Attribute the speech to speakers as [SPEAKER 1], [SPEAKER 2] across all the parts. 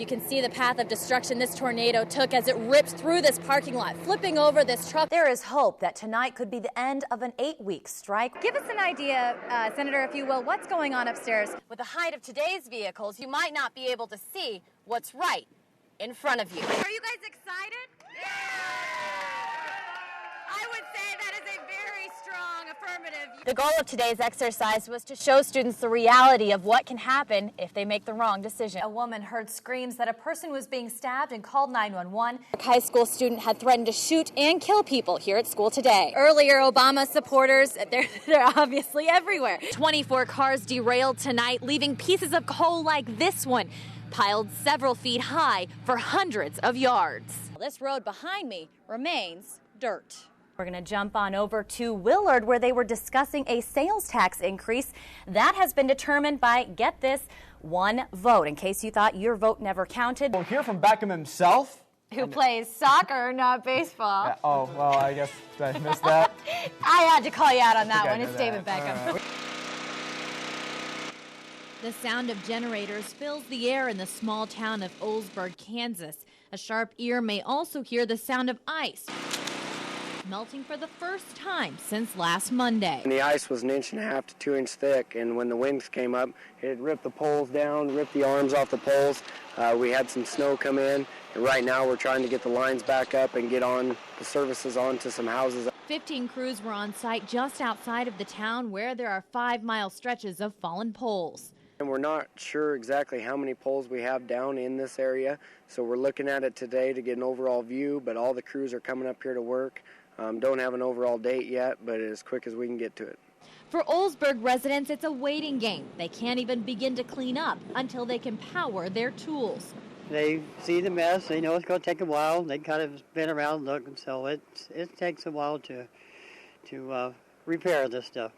[SPEAKER 1] You can see the path of destruction this tornado took as it ripped through this parking lot, flipping over this truck.
[SPEAKER 2] There is hope that tonight could be the end of an 8-week strike.
[SPEAKER 1] Give us an idea, Senator, if you will, what's going on upstairs? With the height of today's vehicles, you might not be able to see what's right in front of you. Are you guys excited? Yeah! I would say that is a very strong affirmative. The goal of today's exercise was to show students the reality of what can happen if they make the wrong decision.
[SPEAKER 2] A woman heard screams that a person was being stabbed and called 911.
[SPEAKER 1] A high school student had threatened to shoot and kill people here at school today. Earlier, Obama supporters, they're obviously everywhere. 24 cars derailed tonight, leaving pieces of coal like this one piled several feet high for hundreds of yards. This road behind me remains dirt.
[SPEAKER 2] We're going to jump on over to Willard, where they were discussing a sales tax increase. That has been determined by, get this, one vote. In case you thought your vote never counted.
[SPEAKER 3] We'll hear from Beckham himself.
[SPEAKER 1] Who plays soccer, not baseball.
[SPEAKER 3] Yeah, oh, well, I guess did I miss that?
[SPEAKER 1] I had to call you out on that one. It's David Beckham. The sound of generators fills the air in the small town of Oldsburg, Kansas. A sharp ear may also hear the sound of ice melting for the first time since last Monday.
[SPEAKER 4] And the ice was 1.5 to 2 inches thick, and when the winds came up, it ripped the poles down, ripped the arms off the poles. We had some snow come in, and right now we're trying to get the lines back up and get on the services onto some houses.
[SPEAKER 1] 15 crews were on site just outside of the town where there are 5-mile stretches of fallen poles.
[SPEAKER 4] And we're not sure exactly how many poles we have down in this area, so we're looking at it today to get an overall view, but all the crews are coming up here to work. Don't have an overall date yet, but as quick as we can get to it.
[SPEAKER 1] For Oldsburg residents, it's a waiting game. They can't even begin to clean up until they can power their tools.
[SPEAKER 5] They see the mess. They know it's going to take a while. They kind of been around looking, so it takes a while to repair this stuff.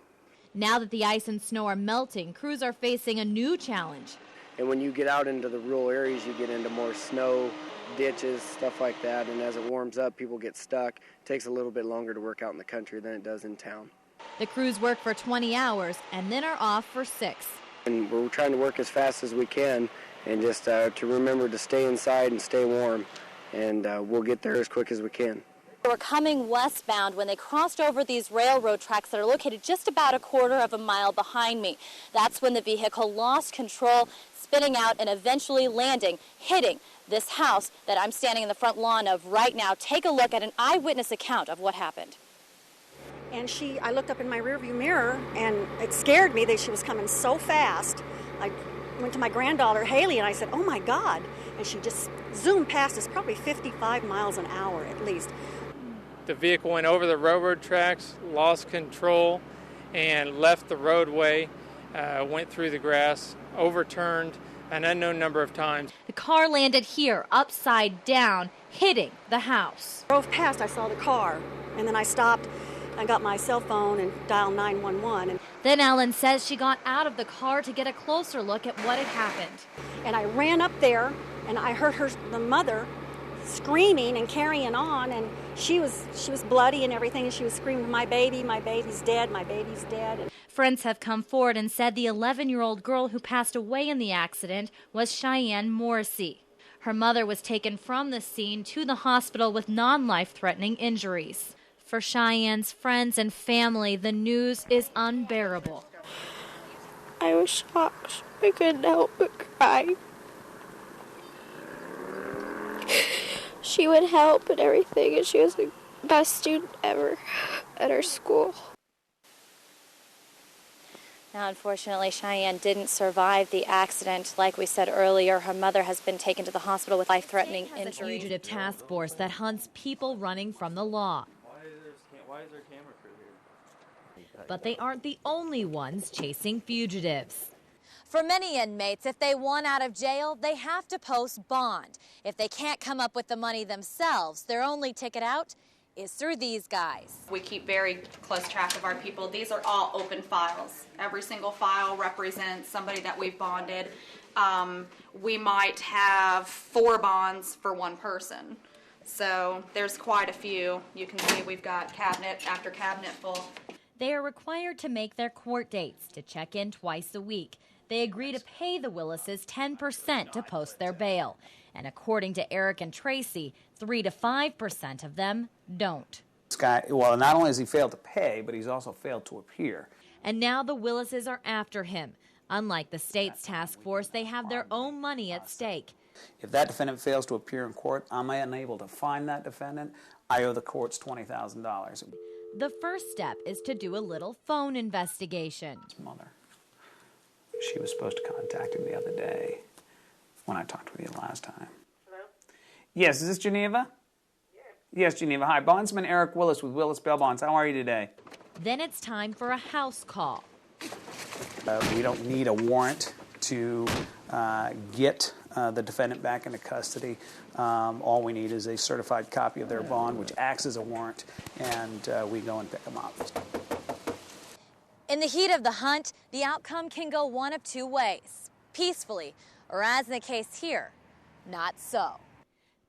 [SPEAKER 1] Now that the ice and snow are melting, crews are facing a new challenge.
[SPEAKER 4] And when you get out into the rural areas, you get into more snow, ditches, stuff like that, and as it warms up, people get stuck. It takes a little bit longer to work out in the country than it does in town.
[SPEAKER 1] The crews work for 20 hours and then are off for 6.
[SPEAKER 4] And we're trying to work as fast as we can and just to remember to stay inside and stay warm, and we'll get there as quick as we can.
[SPEAKER 1] They were coming westbound when they crossed over these railroad tracks that are located just about 1/4 mile behind me. That's when the vehicle lost control, spinning out and eventually landing, hitting this house that I'm standing in the front lawn of right now. Take a look at an eyewitness account of what happened.
[SPEAKER 6] And I looked up in my rearview mirror, and it scared me that she was coming so fast. I went to my granddaughter, Haley, and I said, oh my God. And she just zoomed past us, probably 55 miles an hour at least.
[SPEAKER 7] The vehicle went over the railroad tracks, lost control, and left the roadway, went through the grass, overturned an unknown number of times.
[SPEAKER 1] The car landed here, upside down, hitting the house.
[SPEAKER 6] Drove past, I saw the car, and then I stopped. I got my cell phone and dialed 911.
[SPEAKER 1] Then Ellen says she got out of the car to get a closer look at what had happened.
[SPEAKER 6] And I ran up there, and I heard the mother screaming and carrying on, and she was bloody and everything, and she was screaming, my baby's dead, my baby's dead.
[SPEAKER 1] Friends have come forward and said the 11-year-old girl who passed away in the accident was Cheyenne Morrissey. Her mother was taken from the scene to the hospital with non-life-threatening injuries. For Cheyenne's friends and family, the news is unbearable.
[SPEAKER 8] I was shocked. I couldn't help but cry. She would help and everything, and she was the best student ever at our school.
[SPEAKER 1] Now, unfortunately, Cheyenne didn't survive the accident. Like we said earlier, her mother has been taken to the hospital with life-threatening injuries. A fugitive task force that hunts people running from the law.
[SPEAKER 7] Why is there a camera crew here?
[SPEAKER 1] But they aren't the only ones chasing fugitives. For many inmates, if they want out of jail, they have to post bond. If they can't come up with the money themselves, their only ticket out is through these guys.
[SPEAKER 9] We keep very close track of our people. These are all open files. Every single file represents somebody that we've bonded. We might have 4 bonds for one person. So there's quite a few. You can see we've got cabinet after cabinet full.
[SPEAKER 1] They are required to make their court dates to check in twice a week.
[SPEAKER 2] They agree to pay the Willises 10% to post their bail. And according to Eric and Tracy, 3 to 5% of them don't.
[SPEAKER 10] This guy, well, not only has he failed to pay, but he's also failed to appear.
[SPEAKER 2] And now the Willises are after him. Unlike the state's task force, they have their own money at stake.
[SPEAKER 10] If that defendant fails to appear in court, I'm unable to find that defendant. I owe the courts $20,000.
[SPEAKER 2] The first step is to do a little phone investigation.
[SPEAKER 10] His mother. She was supposed to contact him the other day when I talked with you last time.
[SPEAKER 11] Hello?
[SPEAKER 10] Yes, is this Geneva? Yes, Geneva. Hi, bondsman Eric Willis with Willis Bail Bonds. How are you today?
[SPEAKER 2] Then it's time for a house call.
[SPEAKER 10] We don't need a warrant to get the defendant back into custody. All we need is a certified copy of their bond, which acts as a warrant, and we go and pick them up.
[SPEAKER 1] In the heat of the hunt, the outcome can go one of two ways: peacefully, or as in the case here, not so.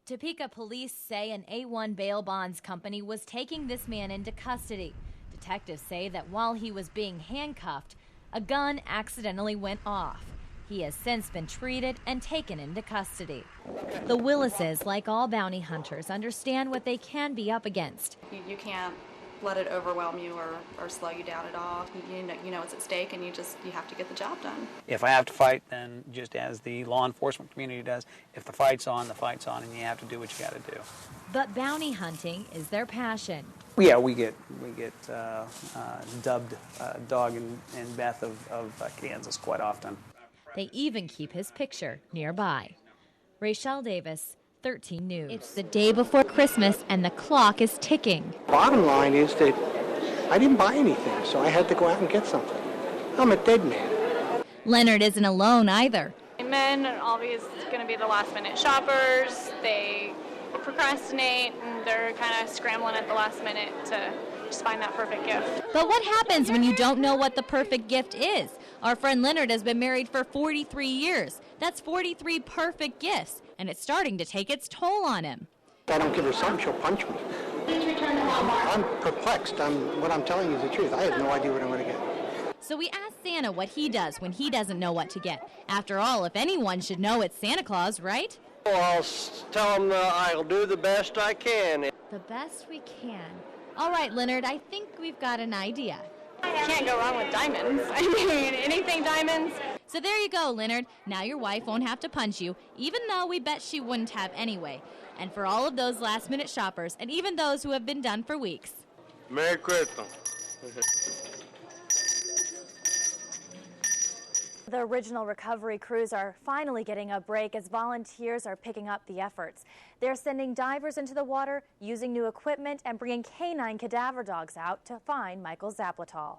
[SPEAKER 2] Topeka police say an A1 bail bonds company was taking this man into custody. Detectives say that while he was being handcuffed, a gun accidentally went off. He has since been treated and taken into custody. The Willises, like all bounty hunters, understand what they can be up against.
[SPEAKER 9] You can't let it overwhelm you or slow you down at all. You know it's at stake, and you have to get the job done.
[SPEAKER 10] If I have to fight, then just as the law enforcement community does, if the fight's on, and you have to do what you got to do.
[SPEAKER 2] But bounty hunting is their passion.
[SPEAKER 10] Yeah, we get dubbed Dog and Beth of Kansas quite often.
[SPEAKER 2] They even keep his picture nearby. Rachelle Davis, 13 News. It's the day before Christmas and the clock is ticking.
[SPEAKER 11] Bottom line is that I didn't buy anything, so I had to go out and get something. I'm a dead man.
[SPEAKER 2] Leonard isn't alone either.
[SPEAKER 12] Men are always going to be the last minute shoppers. They procrastinate and they're kind of scrambling at the last minute to just find that perfect gift.
[SPEAKER 2] But what happens when you don't know what the perfect gift is? Our friend Leonard has been married for 43 years. That's 43 perfect gifts, and it's starting to take its toll on him.
[SPEAKER 11] If I don't give her something, she'll punch me. I'm perplexed. What I'm telling you is the truth. I have no idea what I'm going to get.
[SPEAKER 2] So we asked Santa what he does when he doesn't know what to get. After all, if anyone should know, it's Santa Claus, right?
[SPEAKER 13] Well, I'll tell him I'll do the best I can.
[SPEAKER 2] The best we can. All right, Leonard, I think we've got an idea.
[SPEAKER 12] Can't go wrong with diamonds. I mean, anything diamonds.
[SPEAKER 2] So there you go, Leonard. Now your wife won't have to punch you, even though we bet she wouldn't have anyway. And for all of those last-minute shoppers, and even those who have been done for weeks.
[SPEAKER 13] Merry Christmas.
[SPEAKER 14] The original recovery crews are finally getting a break as volunteers are picking up the efforts. They're sending divers into the water, using new equipment, and bringing canine cadaver dogs out to find Michael Zapletal.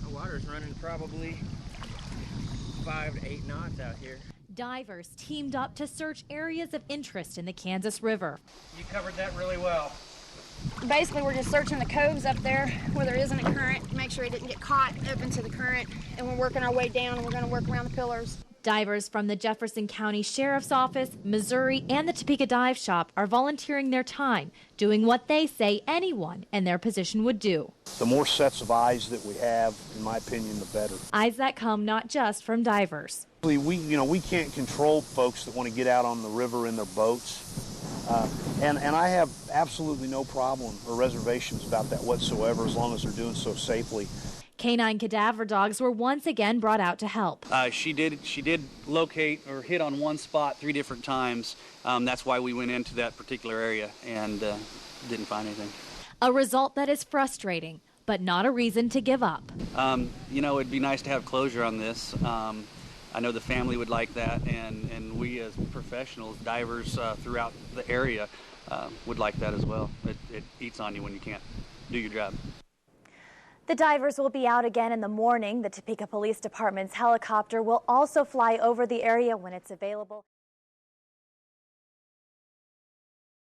[SPEAKER 15] The water's running probably 5 to 8 knots out here.
[SPEAKER 2] Divers teamed up to search areas of interest in the Kansas River.
[SPEAKER 15] You covered that really well.
[SPEAKER 16] Basically, we're just searching the coves up there where there isn't a current, make sure it didn't get caught up into the current, and we're working our way down, and we're going to work around the pillars.
[SPEAKER 2] Divers from the Jefferson County Sheriff's Office, Missouri, and the Topeka Dive Shop are volunteering their time, doing what they say anyone in their position would do.
[SPEAKER 17] The more sets of eyes that we have, in my opinion, the better.
[SPEAKER 2] Eyes that come not just from divers.
[SPEAKER 17] We can't control folks that want to get out on the river in their boats. And I have absolutely no problem or reservations about that whatsoever, as long as they're doing so safely.
[SPEAKER 2] Canine cadaver dogs were once again brought out to help.
[SPEAKER 18] She did locate or hit on one spot 3 different times. That's why we went into that particular area and didn't find anything.
[SPEAKER 2] A result that is frustrating, but not a reason to give up.
[SPEAKER 18] It'd be nice to have closure on this. I know the family would like that, and we as professionals, divers throughout the area, would like that as well. It eats on you when you can't do your job.
[SPEAKER 14] The divers will be out again in the morning. The Topeka Police Department's helicopter will also fly over the area when it's available.